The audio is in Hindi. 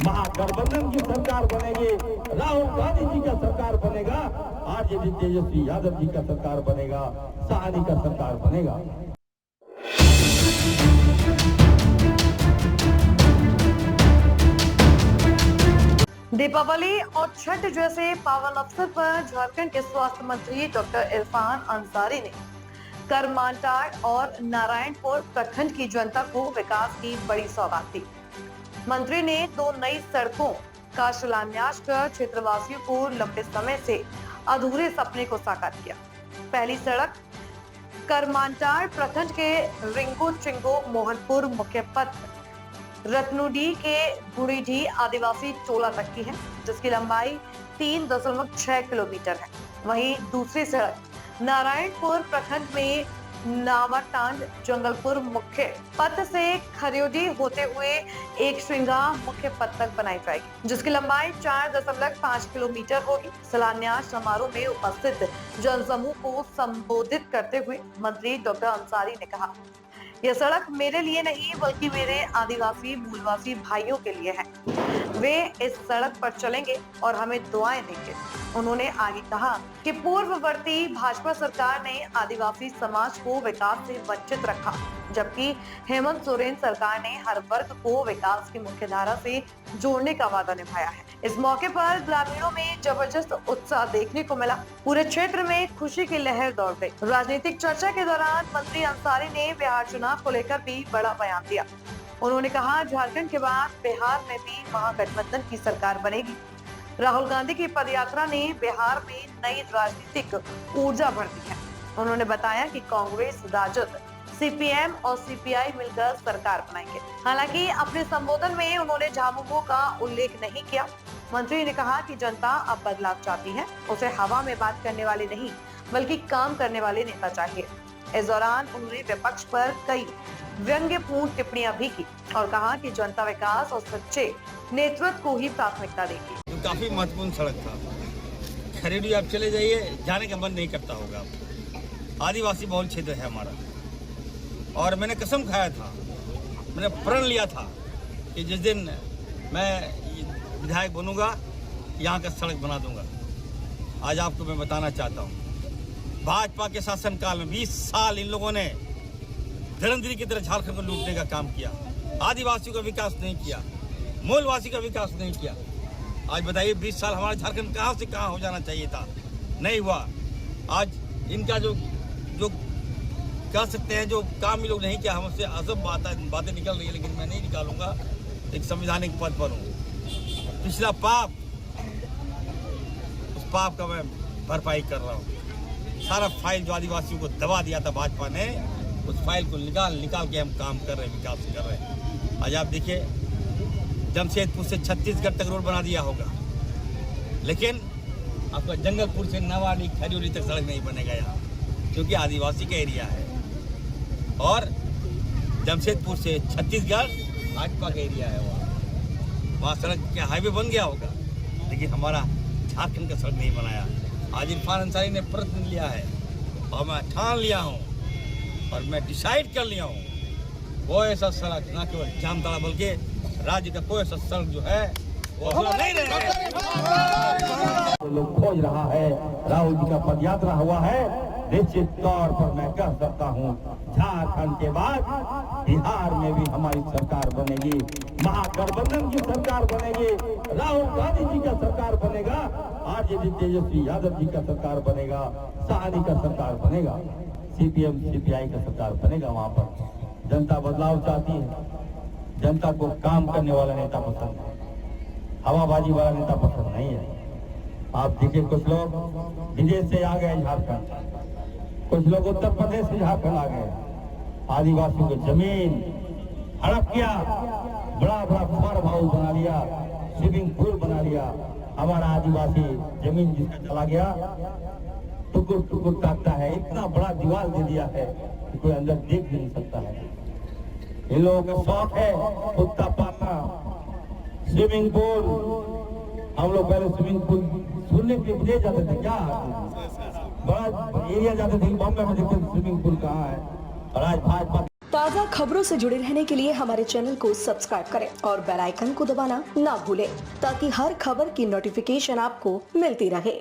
महागठबंधन की सरकार बनेगी, राहुल गांधी जी का सरकार बनेगा, आरजेडी तेजस्वी यादव जी का सरकार बनेगा, सहानी का सरकार बनेगा। दीपावली और छठ जैसे पावन अवसर पर झारखंड के स्वास्थ्य मंत्री डॉक्टर इरफान अंसारी ने करमाटाड़ और नारायणपुर प्रखंड की जनता को विकास की बड़ी सौगात दी। मंत्री ने 2 नई सड़कों का शिलान्यास कर क्षेत्रवासियों को लंबे समय से अधूरे सपने को साकार किया। पहली सड़क करमाटाड़ प्रखंड के रिंगो चिंगो मोहनपुर मुख्य पथ रत्नुडी के गुड़ीडी आदिवासी टोला तक की है, जिसकी लंबाई 3.6 किलोमीटर है। वहीं दूसरी सड़क नारायणपुर प्रखंड में नावाटांड जंगलपुर मुख्य पथ से खरियोडी होते हुए एक श्रृंगा मुख्य पथ तक बनाई जाएगी, जिसकी लंबाई 4.5 किलोमीटर होगी। शिलान्यास समारोह में उपस्थित जनसमूह को संबोधित करते हुए मंत्री डॉक्टर अंसारी ने कहा, यह सड़क मेरे लिए नहीं बल्कि मेरे आदिवासी मूलवासी भाइयों के लिए है। वे इस सड़क पर चलेंगे और हमें दुआएं देंगे। उन्होंने आगे कहा कि पूर्ववर्ती भाजपा सरकार ने आदिवासी समाज को विकास से वंचित रखा, जबकि हेमंत सोरेन सरकार ने हर वर्ग को विकास की मुख्यधारा से जोड़ने का वादा निभाया है। इस मौके पर ग्रामीणों में जबरदस्त उत्साह देखने को मिला। पूरे क्षेत्र में खुशी की लहर दौड़ गई। राजनीतिक चर्चा के दौरान मंत्री अंसारी ने बिहार चुनाव को लेकर भी बड़ा बयान दिया। उन्होंने कहा, झारखंड के बाद बिहार में भी महागठबंधन की सरकार बनेगी। राहुल गांधी की पदयात्रा ने बिहार में नई राजनीतिक ऊर्जा भर दी है। उन्होंने बताया कि कांग्रेस, राजद, सीपीएम और सीपीआई मिलकर सरकार बनाएंगे। हालांकि अपने संबोधन में उन्होंने झामुमो का उल्लेख नहीं किया। मंत्री ने कहा कि जनता अब बदलाव चाहती है, उसे हवा में बात करने वाले नहीं बल्कि काम करने वाले नेता चाहिए। इस दौरान उन्होंने विपक्ष पर कई व्यंग्यपूर्ण टिप्पणियां भी की और कहा कि जनता विकास और सच्चे नेतृत्व को ही प्राथमिकता देगी। तो काफी महत्वपूर्ण सड़क था। खरीदी आप चले जाइए, जाने का मन नहीं करता होगा। आदिवासी बहुल क्षेत्र है हमारा, और मैंने कसम खाया था, मैंने प्रण लिया था कि जिस दिन मैं विधायक बनूंगा यहाँ का सड़क बना दूंगा। आज आपको मैं बताना चाहता हूँ, भाजपा के शासनकाल में 20 साल इन लोगों ने धरंधरी की तरह झारखंड को लूटने का काम किया। आदिवासियों का विकास नहीं किया, मूलवासी का विकास नहीं किया। आज बताइए 20 साल हमारा झारखंड कहाँ से कहाँ हो जाना चाहिए था, नहीं हुआ। आज इनका जो कह सकते हैं जो काम ये लोग नहीं किया, हमसे अजब बातें निकल रही है, लेकिन मैं नहीं निकालूंगा। एक संवैधानिक पद पर हूँ। पिछला पाप, उस पाप का मैं भरपाई कर रहा हूँ। सारा फाइल जो आदिवासियों को दबा दिया था भाजपा ने, उस फाइल को निकाल के हम काम कर रहे हैं, विकास कर रहे हैं। आज आप देखिए, जमशेदपुर से छत्तीसगढ़ तक रोड बना दिया होगा, लेकिन आपका जंगलपुर से नवानी खरियोली तक सड़क नहीं बनेगा यहाँ, क्योंकि आदिवासी का एरिया है। और जमशेदपुर से छत्तीसगढ़ भाजपा का एरिया है, वहाँ सड़क क्या हाईवे बन गया होगा, लेकिन हमारा झारखंड का सड़क नहीं बनाया। आज इरफान अंसारी ने प्रयत्न लिया है और मैं ठान लिया हूँ और मैं डिसाइड कर लिया हूँ, वो ऐसा सड़क ना केवल जामताड़ा बल्कि राज्य का कोई ऐसा सड़क जो है वो नहीं रहेगा। लोग खोज रहा है, राहुल जी का पदयात्रा हुआ है। निश्चित तौर पर मैं कह सकता हूँ, झारखंड के बाद बिहार में भी हमारी सरकार बनेगी, महागठबंधन की सरकार बनेगी, राहुल गांधी जी का सरकार बनेगा, आरजेडी तेजस्वी यादव जी का सरकार बनेगा, सहानी का सरकार बनेगा, सीपीएम सीपीआई का सरकार बनेगा। वहाँ पर जनता बदलाव चाहती है, जनता को काम करने वाला नेता पसंद है, हवाबाजी वाला नेता पसंद नहीं है। आप देखिए, कुछ लोग विदेश से आ गए झारखंड, कुछ लोग उत्तर प्रदेश से झारखंड आ गए। आदिवासियों की जमीन हड़प किया, बड़ा बड़ा फार्म हाउस बना लिया, स्विमिंग पूल बना लिया। हमारा आदिवासी जमीन जिसका चला गया टुकुर टुकुर काटता है, इतना बड़ा दीवार दे दिया है कि कोई अंदर देख नहीं सकता है। इन लोगों का शौक है कुत्ता पालना, स्विमिंग पूल। हम लोग पहले स्विमिंग पूल सुनने के लिए विदेश जाते थे, क्या बड़ा एरिया जाते थे, बॉम्बे में देखते थे स्विमिंग पूल कहाँ है। और आज भाजपा ताज़ा खबरों से जुड़े रहने के लिए हमारे चैनल को सब्सक्राइब करें और बेल आइकन को दबाना ना भूलें ताकि हर खबर की नोटिफिकेशन आपको मिलती रहे।